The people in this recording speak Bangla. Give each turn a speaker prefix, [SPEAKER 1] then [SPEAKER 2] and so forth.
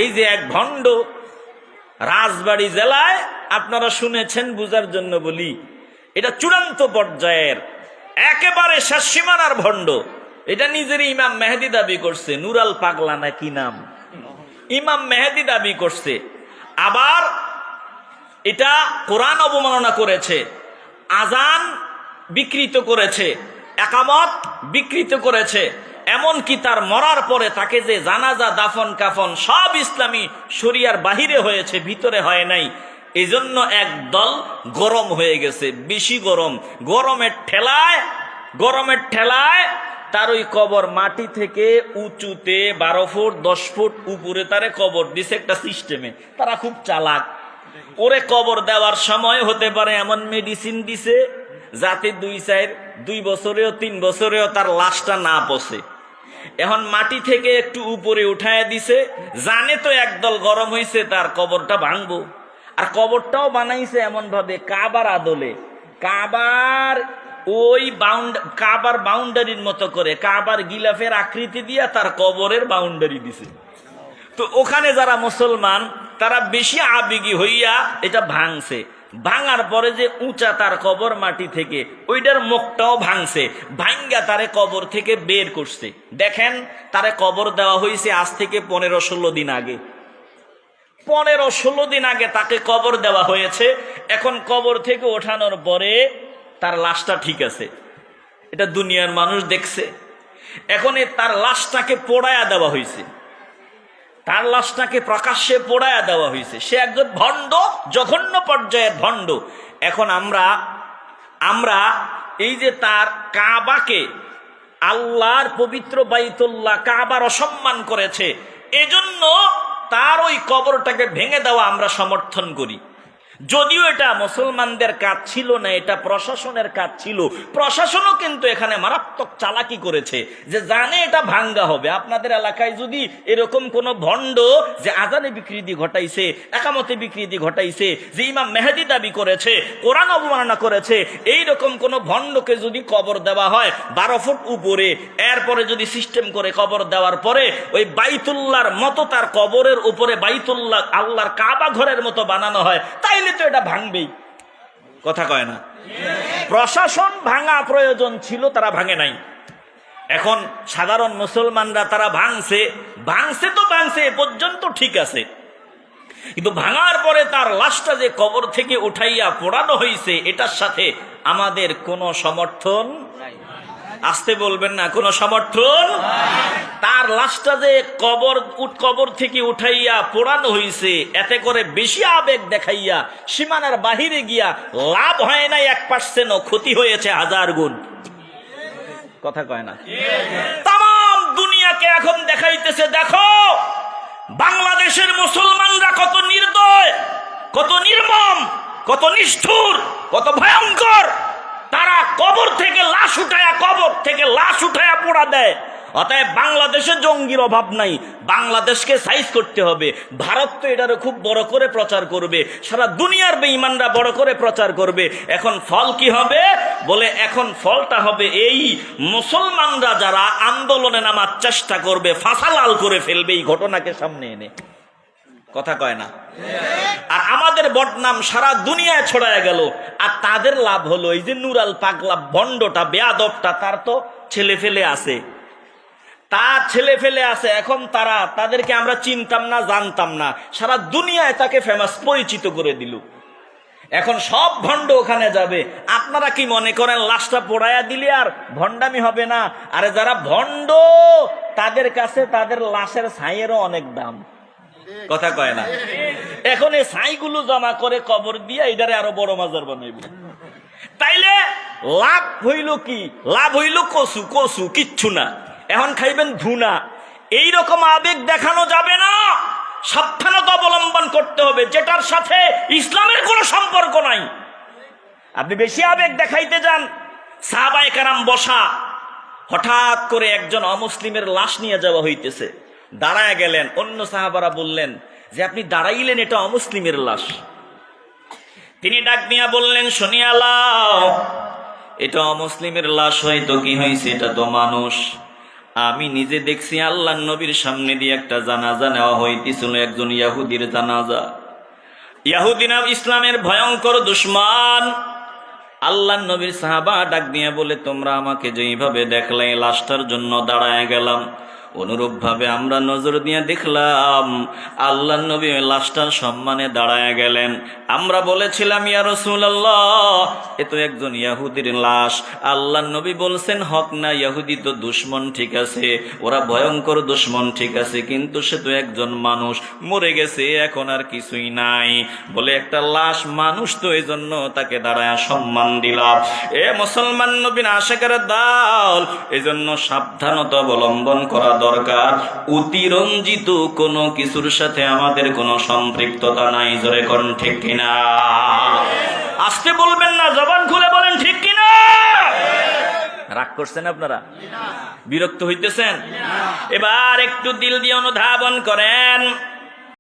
[SPEAKER 1] এই যে এক ভণ্ড রাজবাড়ী জেলায়, আপনারা শুনেছেন বুঝার জন্য বলি, এটা চূড়ান্ত পর্যায়ের একেবারে শেষ সীমানার ভণ্ড। এটা নিজের ইমাম মেহেদি দাবি করছে, নুরাল পাগলা না কি নাম, ইমাম মেহেদি দাবি করছে। আবার এটা কোরআন অবমাননা করেছে, আজান বিকৃত করেছে, একামত বিকৃত করেছে, এমনকি তার মরার পরে তাকে যে জানাজা দাফন কাফন সব ইসলামী শরিয়ার বাহিরে হয়েছে, ভিতরে হয় নাই। এই জন্য একদল গরম হয়ে গেছে, বেশি গরম। গরমের ঠেলায় তার ওই কবর মাটি থেকে উঁচুতে 12 ফুট 10 ফুট উপরে তারে কবর দিছে একটা সিস্টেমে। তারা খুব চালাক, ওরে কবর দেওয়ার সময় হতে পারে এমন মেডিসিন দিছে যাতে 2 বছরেও 3 বছরেও তার লাশটা না পচে। এখন মাটি থেকে একটু উপরে উঠায় দিছে, জানে তো একদল গরম হয়েছে তার কবরটা ভাঙবো। আর কবরটাও বানাইছে এমন ভাবে কাবার আদলে, কাবার বাউন্ডারির মতো করে, কাবার গিলাফের আকৃতি দিয়া তার কবরের বাউন্ডারি দিছে। তো ওখানে যারা মুসলমান তারা বেশি আবেগী হইয়া এটা ভাঙছে। ভাঙার পরে যে উঁচা তার কবর মাটি থেকে, ওইটার মুখটাও ভাঙছে, ভাঙ্গা তারে কবর থেকে বের করছে। দেখেন, তারে কবর দেওয়া হয়েছে আজ থেকে 15-16 দিন আগে। 15-16 দিন আগে তাকে কবর দেওয়া হয়েছে। এখন কবর থেকে ওঠানোর পরে তার লাশটা ঠিক আছে, এটা দুনিয়ার মানুষ দেখছে। এখন তার লাশটাকে পোড়ায়া দেওয়া হয়েছে, তার লাশটাকে প্রকাশ্যে পোড়ায়া দেওয়া হয়েছে। সে একজন ভণ্ড, জঘন্য পর্যায়ের ভণ্ড। এখন আমরা এই যে তার কাবাকে, আল্লাহর পবিত্র বাইতুল্লাহ কাবার অসম্মান করেছে, এজন্য তার ওই কবরটাকে ভেঙে দেওয়া আমরা সমর্থন করি। যদিও এটা মুসলমানদের কাজ ছিল না, এটা প্রশাসনের কাজ ছিল। প্রশাসনও কিন্তু এখানে মারাত্মক চালাকি করেছে, যে জানে এটা ভাঙ্গা হবে। আপনাদের এলাকায় যদি এরকম কোন ভণ্ড যে আজানে বিকৃতি ঘটাইছে, একামতে বিকৃতি ঘটাইছে, যে ইমাম মেহেদি দাবি করেছে, কোরআন অবমাননা করেছে, এইরকম কোন ভণ্ডকে যদি কবর দেওয়া হয় 12 ফুট উপরে, এরপরে যদি সিস্টেম করে কবর দেওয়ার পরে ওই বাইতুল্লাহর মতো তার কবরের উপরে বাইতুল্লাহ আল্লাহর কাবা ঘরের মতো বানানো হয়, তাইলে তো এটা ভাঙবেই। কথা কয় না? প্রশাসন ভাঙা প্রয়োজন ছিল, তারা ভাঙে নাই। এখন সাধারণ মুসলমানরা তারা ভাঙছে তো ভাঙছে, এ পর্যন্ত ঠিক আছে। কিন্তু ভাঙার পরে তার লাশটা যে কবর থেকে উঠাইয়া পোড়ানো হয়েছে, এটার সাথে আমাদের কোনো সমর্থন নাই। আসতে বলবেন না, কোনো সমর্থন। তার লাশটা যে কবর থেকে উঠাইয়া পোড়ানো হয়েছে, এতে করে বেশি আবেগ দেখাইয়া সীমানার বাহিরে গিয়া লাভ হয় নাই 1%, ক্ষতি হয়েছে 1000 গুণ। কথা কয় না? তাম দুনিয়াকে এখন দেখাইতেছে, দেখো বাংলাদেশের মুসলমানরা কত নির্দয়, কত নির্মম, কত নিষ্ঠুর, কত ভয়ঙ্কর। তারা কবর থেকে লাশ উঠায়া পোড়া দেয়। অতএব বাংলাদেশে জঙ্গির অভাব নাই, বাংলাদেশকে সাইজ করতে হবে। ভারত তো এটারও খুব বড় করে প্রচার করবে, সারা দুনিয়ার বেঈমানরা বড় করে প্রচার করবে। এখন ফল কি হবে? বলে এখন ফলটা হবে এই, মুসলমানরা যারা আন্দোলনে নামার চেষ্টা করবে, ফাঁসালাল করে ফেলবে এই ঘটনাকে সামনে এনে। কথা কয় না? আর আমাদের বদনাম সারা দুনিয়ায় ছড়ায় গেল। আর তাদের লাভ হলো, এই যে নুরাল পাগলা ভণ্ডটা, বেয়াদবটা, তার তো ছেলে ফেলে আছে, এখন তাদেরকে আমরা চিনতাম না, জানতাম না, সারা দুনিয়ায় তাকে ফেমাস, পরিচিত করে দিল। এখন সব ভণ্ড ওখানে যাবে। আপনারা কি মনে করেন লাশটা পোড়ায়া দিলে আর ভণ্ডামি হবে না? আরে যারা ভণ্ড তাদের কাছে তাদের লাশের ছাইয়েরও অনেক দাম। কথা কয় না? এখন এই ছাইগুলো জমা করে কবর দিয়ে এটারে আরো বড় মাজার বানাইব। তাইলে লাভ হইল কি? লাভ হইল কচু, কিচ্ছু না। এখন খাইবেন ধুনা। এইরকম আবেগ দেখানো যাবে না, সাবধানতা অবলম্বন করতে হবে, যেটার সাথে ইসলামের কোনো সম্পর্ক নাই। আপনি বেশি আবেগ দেখাইতে যান। সাহাবায়ে কেরাম বসা, হঠাৎ করে একজন অমুসলিমের লাশ নিয়ে যাওয়া হইতেছে, দাঁড়ায় গেলেন। অন্য সাহাবারা বললেন যে আপনি দাঁড়াইলেন, এটা অমুসলিমের লাশ। তিনি ডাক দিয়া বললেন, শুনিয়া লাও, এটা অমুসলিমের লাশ হয়তো কি হয়েছে, এটা তো মানুষ। আমি নিজে দেখছি আল্লাহর নবীর সামনে দিয়ে একটা জানাজা নেওয়া হইতেছিল, একজন ইহুদির জানাজা। ইহুদিনা ইসলামের ভয়ঙ্কর দুশমন। আল্লাহর নবীর সাহাবা ডাক দিয়ে বলে, তোমরা আমাকে যেইভাবে দেখলে লাশটার জন্য দাঁড়ায় গেলাম, অনুরূপ ভাবে আমরা নজর দিয়ে দেখলাম আল্লাহর নবী ওই লাশটার সম্মানে দাঁড়ায় গেলেন। আমরা বলেছিলাম, ইয়া রাসূলুল্লাহ, এ তো একজন ইহুদির লাশ। আল্লাহর নবী বলছেন, হক না, ইহুদি তো দুশমন ঠিক আছে, ওরা ভয়ঙ্কর দুশমন ঠিক আছে, কিন্তু সে তো একজন মানুষ, মরে গেছে, এখন আর কিছুই নাই। বলে একটা লাশ মানুষ তো, এই জন্য তাকে দাঁড়ায় সম্মান দিলাম। এ মুসলমান নবীর আশিকের দল, এই জন্য সাবধানতা অবলম্বন করা দরকার। অতিরঞ্জিত কোনো কিছুর সাথে আমাদের কোনো সম্পৃক্ততা নাই। জোরে কোন ঠিক কিনা? আসতে বলবেন না, জবান খুলে বলেন ঠিক কিনা। রাগ করছেন আপনারা? বিরক্ত হইতেছেন? এবার একটু দিল দিয়ে অনুধাবন করেন।